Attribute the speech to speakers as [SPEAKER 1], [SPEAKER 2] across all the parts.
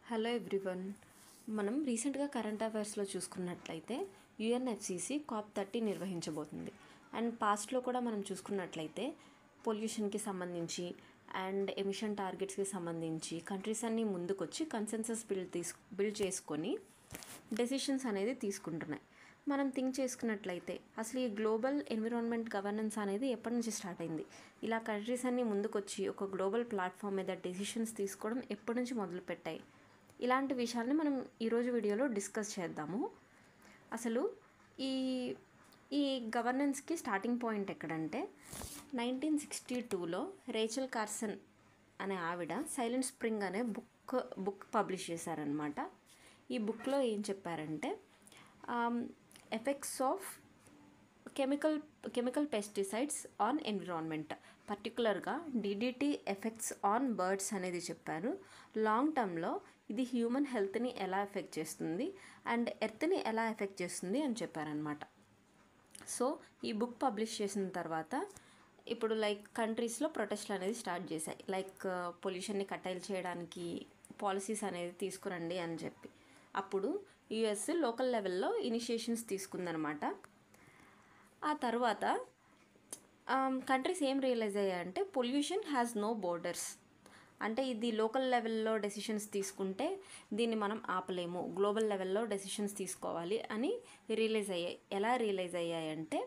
[SPEAKER 1] Hello everyone. మనం రీసెంట్గా current అఫైర్స్లో చూసుకున్నట్లయితే యుఎన్ఎఫ్సిసి COP30 నిర్వహించబోతుంది. అండ్ పాస్ట్లో కూడా మనం చూసుకున్నట్లయితే పొల్యూషన్కి సంబంధించి అండ్ ఎమిషన్ టార్గెట్స్కి సంబంధించి కంట్రీస్ అన్నీ ముందుకొచ్చి కన్సెన్సస్ బిల్డ్ చేసుకొని డెసిషన్స్ అనేది తీసుకుంటున్నాయి. మనం థింక్ చేసుకున్నట్లయితే అసలు ఈ గ్లోబల్ ఎన్విరాన్మెంట్ గవర్నెన్స్ అనేది ఎప్పటి నుంచి స్టార్ట్ అయింది? ఇలా కంట్రీస్ అన్నీ ముందుకొచ్చి ఒక గ్లోబల్ ప్లాట్ఫామ్ మీద డెసిషన్స్ తీసుకోవడం ఎప్పటి నుంచి మొదలుపెట్టాయి? ఇలాంటి విషయాల్ని మనం ఈరోజు వీడియోలో డిస్కస్ చేద్దాము. అసలు ఈ ఈ గవర్నెన్స్కి స్టార్టింగ్ పాయింట్ ఎక్కడంటే 1962లో రేచల్ కార్సన్ అనే ఆవిడ సైలెంట్ స్ప్రింగ్ అనే బుక్ పబ్లిష్ చేశారనమాట. ఈ బుక్లో ఏం చెప్పారంటే effects of chemical pesticides on environment, పర్టికులర్గా డిడిటి ఎఫెక్ట్స్ ఆన్ బర్డ్స్ అనేది చెప్పారు. లాంగ్ టర్మ్లో ఇది హ్యూమన్ హెల్త్ని ఎలా ఎఫెక్ట్ చేస్తుంది అండ్ ఎర్త్ని ఎలా ఎఫెక్ట్ చేస్తుంది అని చెప్పారనమాట. సో ఈ బుక్ పబ్లిష్ చేసిన తర్వాత ఇప్పుడు కంట్రీస్లో ప్రొటెస్ట్లు అనేది స్టార్ట్ చేశాయి. పొల్యూషన్ని కట్టైల్ చేయడానికి పాలసీస్ అనేది తీసుకురండి అని చెప్పి. అప్పుడు యుఎస్ లోకల్ లెవెల్లో ఇనిషియేషన్స్ తీసుకుందనమాట. ఆ తర్వాత కంట్రీస్ ఏం రియలైజ్ అయ్యాయంటే పొల్యూషన్ హ్యాస్ నో బోర్డర్స్, అంటే ఇది లోకల్ లెవెల్లో డెసిషన్స్ తీసుకుంటే దీన్ని మనం ఆపలేము, గ్లోబల్ లెవెల్లో డెసిషన్స్ తీసుకోవాలి అని రియలైజ్ అయ్యాయి. ఎలా రియలైజ్ అయ్యాయంటే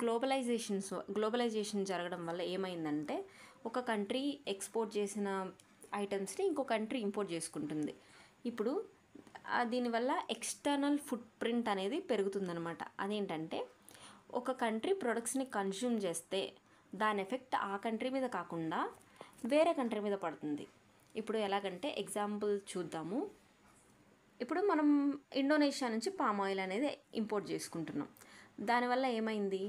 [SPEAKER 1] గ్లోబలైజేషన్ జరగడం వల్ల ఏమైందంటే ఒక కంట్రీ ఎక్స్పోర్ట్ చేసిన ఐటమ్స్ని ఇంకో కంట్రీ ఇంపోర్ట్ చేసుకుంటుంది. ఇప్పుడు దీనివల్ల ఎక్స్టర్నల్ ఫుట్ ప్రింట్ అనేది పెరుగుతుందనమాట. అదేంటంటే ఒక కంట్రీ ప్రొడక్ట్స్ని కన్జ్యూమ్ చేస్తే దాని ఎఫెక్ట్ ఆ కంట్రీ మీద కాకుండా వేరే కంట్రీ మీద పడుతుంది. ఇప్పుడు ఎలాగంటే ఎగ్జాంపుల్ చూద్దాము. ఇప్పుడు మనం ఇండోనేషియా నుంచి పామ్ ఆయిల్ అనేది ఇంపోర్ట్ చేసుకుంటున్నాం. దానివల్ల ఏమైంది,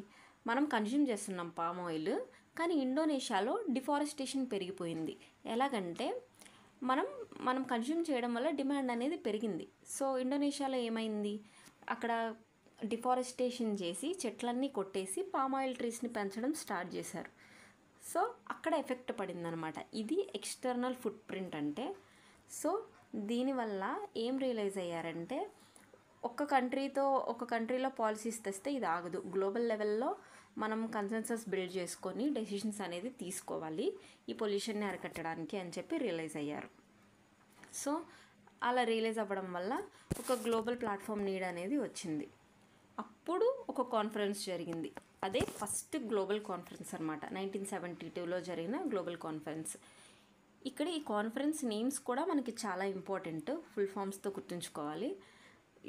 [SPEAKER 1] మనం కన్జ్యూమ్ చేస్తున్నాం పామ్ ఆయిల్, కానీ ఇండోనేషియాలో డిఫారెస్టేషన్ పెరిగిపోయింది. ఎలాగంటే మనం కన్జ్యూమ్ చేయడం వల్ల డిమాండ్ అనేది పెరిగింది. సో ఇండోనేషియాలో ఏమైంది, అక్కడ డిఫారెస్టేషన్ చేసి చెట్లన్నీ కొట్టేసి పామ్ ఆయిల్ ట్రీస్ని పెంచడం స్టార్ట్ చేశారు. సో అక్కడ ఎఫెక్ట్ పడిందనమాట. ఇది ఎక్స్టర్నల్ ఫుట్ ప్రింట్ అంటే. సో దీనివల్ల ఏం రియలైజ్ అయ్యారంటే ఒక కంట్రీలో పాలసీస్ తెస్తే ఇది ఆగదు, గ్లోబల్ లెవెల్లో మనం కన్సెన్సస్ బిల్డ్ చేసుకొని డెసిషన్స్ అనేది తీసుకోవాలి ఈ పొల్యూషన్ని అరికట్టడానికి అని చెప్పి రియలైజ్ అయ్యారు. సో అలా రియలైజ్ అవ్వడం వల్ల ఒక గ్లోబల్ ప్లాట్ఫామ్ నీడ్ అనేది వచ్చింది. అప్పుడు ఒక కాన్ఫరెన్స్ జరిగింది. అదే ఫస్ట్ గ్లోబల్ కాన్ఫరెన్స్ అనమాట. 1972లో జరిగిన గ్లోబల్ కాన్ఫరెన్స్. ఇక్కడ ఈ కాన్ఫరెన్స్ నేమ్స్ కూడా మనకి చాలా ఇంపార్టెంట్, ఫుల్ ఫామ్స్తో గుర్తుంచుకోవాలి.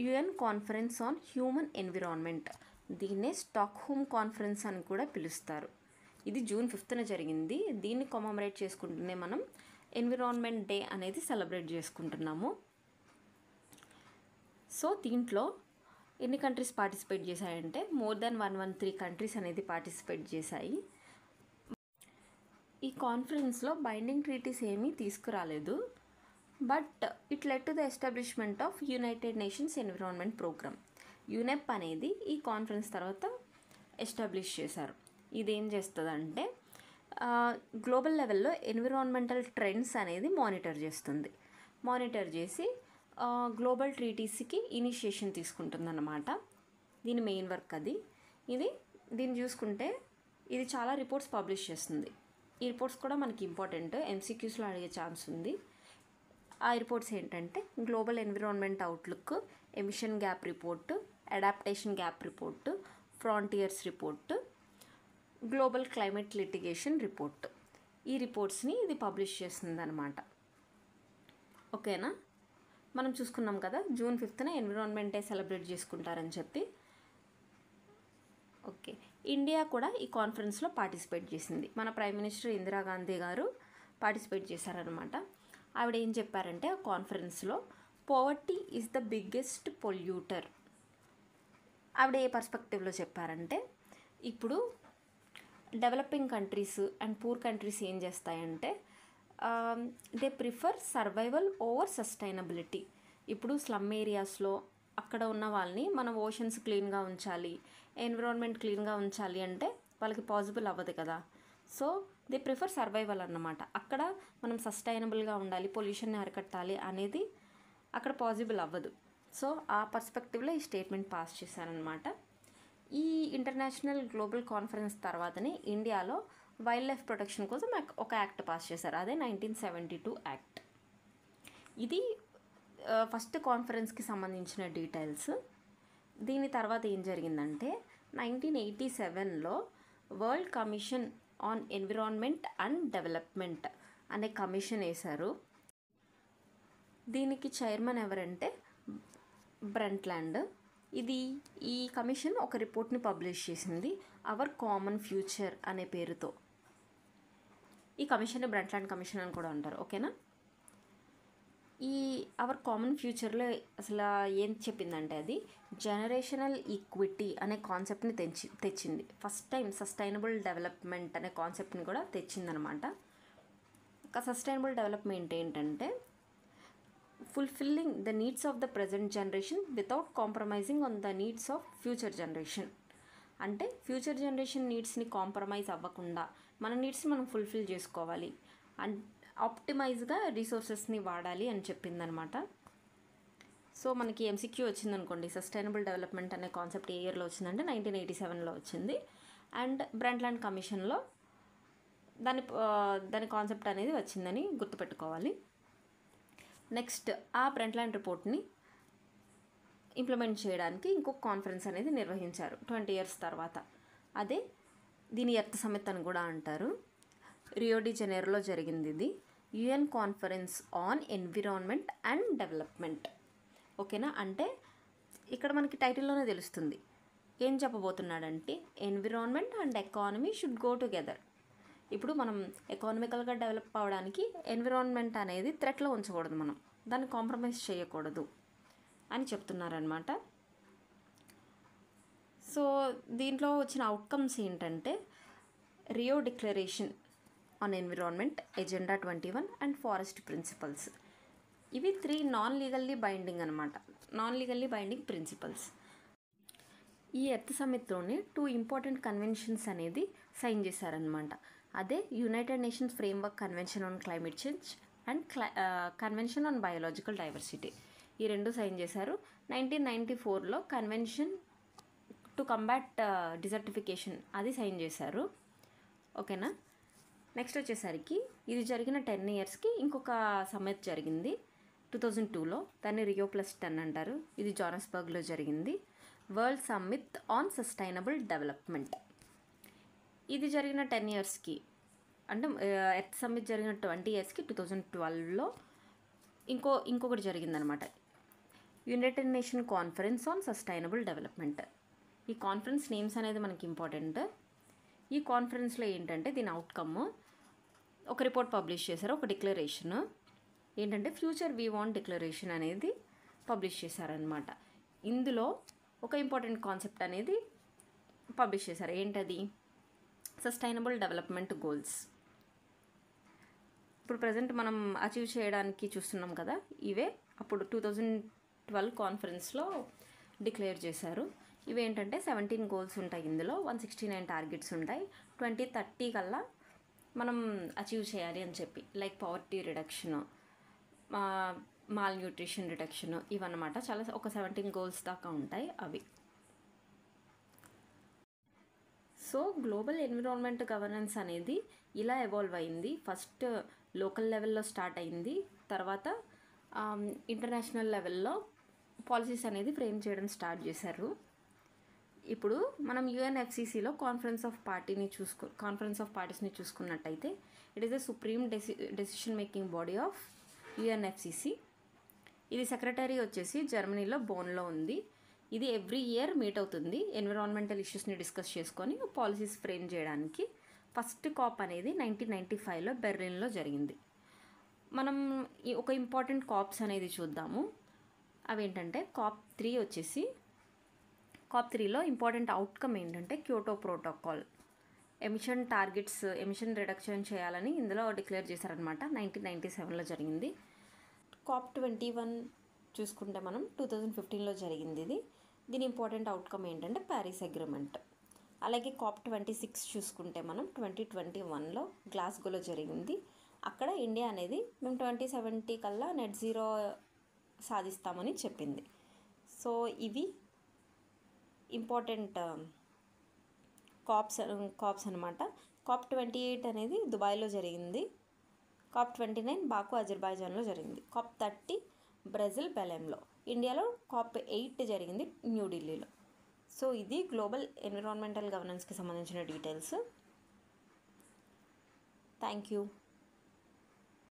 [SPEAKER 1] UN conference on human environment, దీన్నే స్టాక్హోమ్ కాన్ఫరెన్స్ అని కూడా పిలుస్తారు. ఇది June 5న జరిగింది. దీన్ని కమమరేట్ చేసుకుంటూనే మనం ఎన్విరాన్మెంట్ డే అనేది సెలబ్రేట్ చేసుకుంటున్నాము. సో దీంట్లో ఎన్ని కంట్రీస్ పార్టిసిపేట్ చేశాయంటే మోర్ దాన్ 113 కంట్రీస్ అనేది పార్టిసిపేట్ చేశాయి. ఈ కాన్ఫరెన్స్లో బైండింగ్ ట్రీటీస్ ఏమీ తీసుకురాలేదు, but it led to the establishment of United Nations environment programme, UNEP అనేది ఈ కాన్ఫరెన్స్ తర్వాత ఎస్టాబ్లిష్ చేశారు. ఇదేం చేస్తుందంటే గ్లోబల్ లెవెల్లో ఎన్విరాన్మెంటల్ ట్రెండ్స్ అనేది మానిటర్ చేసి గ్లోబల్ ట్రీటీస్కి ఇనిషియేషన్ తీసుకుంటుందన్నమాట. దీని మెయిన్ వర్క్ అది. దీన్ని చూసుకుంటే ఇది చాలా రిపోర్ట్స్ పబ్లిష్ చేస్తుంది. ఈ రిపోర్ట్స్ కూడా మనకి ఇంపార్టెంట్, MCQస్లో అడిగే ఛాన్స్ ఉంది. ఆ రిపోర్ట్స్ ఏంటంటే global environment outlook, emission gap report, adaptation gap report, frontiers report, global climate litigation report. ఈ రిపోర్ట్స్ని ఇది పబ్లిష్ చేస్తుందన్నమాట. ఓకేనా, మనం చూసుకున్నాం కదా June 5న ఎన్విరాన్మెంట్ డే సెలబ్రేట్ చేసుకుంటారని చెప్పి. ఓకే, ఇండియా కూడా ఈ కాన్ఫరెన్స్లో పార్టిసిపేట్ చేసింది. మన ప్రైమ్ మినిస్టర్ ఇందిరాగాంధీ గారు పార్టిసిపేట్ చేశారనమాట. ఆవిడ ఏం చెప్పారంటే ఆ కాన్ఫరెన్స్లో poverty is the biggest polluter. ఆవిడ ఏ పర్స్పెక్టివ్లో చెప్పారంటే ఇప్పుడు developing countries and poor countries ఏం చేస్తాయంటే they prefer survival over sustainability. ఇప్పుడు స్లమ్ ఏరియాస్లో అక్కడ ఉన్న వాళ్ళని మనం ఓషన్స్ క్లీన్గా ఉంచాలి, ఎన్విరాన్మెంట్ క్లీన్గా ఉంచాలి అంటే వాళ్ళకి పాసిబుల్ అవ్వదు కదా. సో దే ప్రిఫర్ సర్వైవల్ అన్నమాట. అక్కడ మనం సస్టైనబుల్గా ఉండాలి, పొల్యూషన్ని అరికట్టాలి అనేది అక్కడ పాసిబుల్ అవ్వదు. సో ఆ పర్స్పెక్టివ్లో ఈ స్టేట్మెంట్ పాస్ చేశారనమాట. ఈ ఇంటర్నేషనల్ గ్లోబల్ కాన్ఫరెన్స్ తర్వాతనే ఇండియాలో వైల్డ్ లైఫ్ ప్రొటెక్షన్ కోసం ఒక యాక్ట్ పాస్ చేశారు. అదే 1972 యాక్ట్. ఇది ఫస్ట్ కాన్ఫరెన్స్కి సంబంధించిన డీటెయిల్స్. దీని తర్వాత ఏం జరిగిందంటే 1987లో world commission on environment and development అనే కమిషన్ వేశారు. దీనికి చైర్మన్ ఎవరంటే బ్రంట్లాండ్. ఈ కమిషన్ ఒక రిపోర్ట్ని పబ్లిష్ చేసింది, అవర్ కామన్ ఫ్యూచర్ అనే పేరుతో. ఈ కమిషన్ బ్రంట్లాండ్ కమిషన్ అని కూడా అంటారు. ఓకేనా. ఈ అవర్ కామన్ ఫ్యూచర్లో అసలు ఏం చెప్పిందంటే అది జనరేషనల్ ఈక్విటీ అనే కాన్సెప్ట్ని తెచ్చింది. ఫస్ట్ టైం సస్టైనబుల్ డెవలప్మెంట్ అనే కాన్సెప్ట్ని కూడా తెచ్చిందనమాట. ఒక సస్టైనబుల్ డెవలప్మెంట్ ఏంటంటే fulfilling the needs of the present generation without compromising on the needs of future generation. అంటే ఫ్యూచర్ జనరేషన్ నీడ్స్ని కాంప్రమైజ్ అవ్వకుండా మన నీడ్స్ని మనం ఫుల్ఫిల్ చేసుకోవాలి అండ్ ఆప్టిమైజ్గా రిసోర్సెస్ని వాడాలి అని చెప్పిందనమాట. సో మనకి ఎంసీక్యూ వచ్చిందనుకోండి, సస్టైనబుల్ డెవలప్మెంట్ అనే కాన్సెప్ట్ ఏ ఇయర్లో వచ్చిందంటే 1987లో వచ్చింది. అండ్ బ్రంట్లాండ్ కమిషన్లో దాని కాన్సెప్ట్ అనేది వచ్చిందని గుర్తుపెట్టుకోవాలి. నెక్స్ట్ ఆ బ్రంట్లాండ్ రిపోర్ట్ని ఇంప్లిమెంట్ చేయడానికి ఇంకొక కాన్ఫరెన్స్ అనేది నిర్వహించారు 20 years తర్వాత. అదే దీని ఎర్త్ సమిట్ అని కూడా అంటారు. రియో డి జనైరోలో జరిగింది ఇది, UN conference on environment and development. ఓకేనా. అంటే ఇక్కడ మనకి టైటిల్లోనే తెలుస్తుంది ఏం చెప్పబోతున్నాడంటే environment and economy should go together. ఇప్పుడు మనం ఎకానమికల్గా డెవలప్ అవ్వడానికి ఎన్విరాన్మెంట్ అనేది థ్రెట్లో ఉంచకూడదు, మనం దాన్ని కాంప్రమైజ్ చేయకూడదు అని చెప్తున్నారనమాట. సో దీంట్లో వచ్చిన అవుట్కమ్స్ ఏంటంటే Rio declaration on environment, agenda 21 and forest principles. ఇవి 3 నాన్ లీగల్లీ బైండింగ్ అనమాట, నాన్ లీగల్లీ బైండింగ్ ప్రిన్సిపల్స్. ఈ ఎర్త్ సమిట్లోనే 2 ఇంపార్టెంట్ కన్వెన్షన్స్ అనేది సైన్ చేశారనమాట. అదే United Nations framework convention on climate change and convention on biological diversity. ఈ 2 sign చేశారు. 1994లో కన్వెన్షన్ టు కంబాట్ డిజర్టిఫికేషన్ అది సైన్ చేశారు. ఓకేనా. నెక్స్ట్ వచ్చేసరికి ఇది జరిగిన 10 yearsకి ఇంకొక సమ్మిట్ జరిగింది 2002లో, దాన్ని రియో +10 అంటారు. ఇది జోహాన్స్బర్గ్లో జరిగింది, world summit on sustainable development. ఇది జరిగిన 10 yearsకి అంటే ఎర్త్ సమ్మిట్ జరిగిన 20 yearsకి 2012లో ఇంకొకటి జరిగిందనమాట, United nation conference on sustainable development. ఈ కాన్ఫరెన్స్ నేమ్స్ అనేది మనకి ఇంపార్టెంట్. ఈ కాన్ఫరెన్స్లో ఏంటంటే దీని అవుట్కమ్ ఒక రిపోర్ట్ పబ్లిష్ చేశారు, ఒక డిక్లరేషన్ ఏంటంటే ఫ్యూచర్ వీ వాంట్ డిక్లరేషన్ అనేది పబ్లిష్ చేశారనమాట. ఇందులో ఒక ఇంపార్టెంట్ కాన్సెప్ట్ అనేది పబ్లిష్ చేశారు. ఏంటది? Sustainable development goals. ఇప్పుడు ప్రజెంట్ మనం అచీవ్ చేయడానికి చూస్తున్నాం కదా, ఇవే అప్పుడు 2012 కాన్ఫరెన్స్లో డిక్లేర్ చేశారు. ఇవేంటంటే 17 goals ఉంటాయి, ఇందులో 169 టార్గెట్స్ ఉంటాయి. 2030 కల్లా మనం అచీవ్ చేయాలి అని చెప్పి, like poverty reduction, mall nutrition reduction, ఇవన్నమాట. చాలా ఒక 17 goals దాకా ఉంటాయి అవి. సో గ్లోబల్ ఎన్విరాన్మెంట్ గవర్నెన్స్ అనేది ఇలా ఎవాల్వ్ అయింది. ఫస్ట్ లోకల్ లెవెల్లో స్టార్ట్ అయింది, తర్వాత ఇంటర్నేషనల్ లెవెల్లో పాలసీస్ అనేది ఫ్రేమ్ చేయడం స్టార్ట్ చేశారు. ఇప్పుడు మనం యుఎన్ఎఫ్సిసిలో కాన్ఫరెన్స్ ఆఫ్ పార్టీస్ని చూసుకున్నట్టయితే it is the supreme decision making body of UNFCCC. ఇది సెక్రటరీ వచ్చేసి జర్మనీలో బోన్లో ఉంది. ఇది ఎవ్రీ ఇయర్ మీట్ అవుతుంది ఎన్విరాన్మెంటల్ ఇష్యూస్ని డిస్కస్ చేసుకొని పాలసీస్ ఫ్రేమ్ చేయడానికి. ఫస్ట్ కాప్ అనేది 1995లో బెర్లిన్లో జరిగింది. మనం ఒక ఇంపార్టెంట్ కాప్స్ అనేది చూద్దాము. అవేంటంటే కాప్ 3 వచ్చేసి, కాప్ 3లో ఇంపార్టెంట్ అవుట్కమ్ ఏంటంటే క్యోటో ప్రోటోకాల్, ఎమిషన్ రిడక్షన్ చేయాలని ఇందులో డిక్లేర్ చేశారనమాట. 1997లో జరిగింది. కాప్ 21 చూసుకుంటే మనం 2015లో జరిగింది ఇది. దీని ఇంపార్టెంట్ అవుట్కమ్ ఏంటంటే ప్యారిస్ అగ్రిమెంట్. అలాగే కాప్ 26 చూసుకుంటే మనం 2021లో గ్లాస్గోలో జరిగింది. అక్కడ ఇండియా అనేది మేము 2070 కల్లా నెట్ జీరో సాధిస్తామని చెప్పింది. సో ఇవి ఇంపార్టెంట్ కాప్స్ అనమాట. COP28 అనేది దుబాయ్లో జరిగింది. COP29 బాకు అజర్బైజాన్లో జరిగింది. COP30 Brazil బెలెంలో. ఇండియాలో COP8 జరిగింది న్యూఢిల్లీలో. సో ఇది గ్లోబల్ ఎన్విరాన్మెంటల్ గవర్నెన్స్కి సంబంధించిన డీటెయిల్స్. Thank you.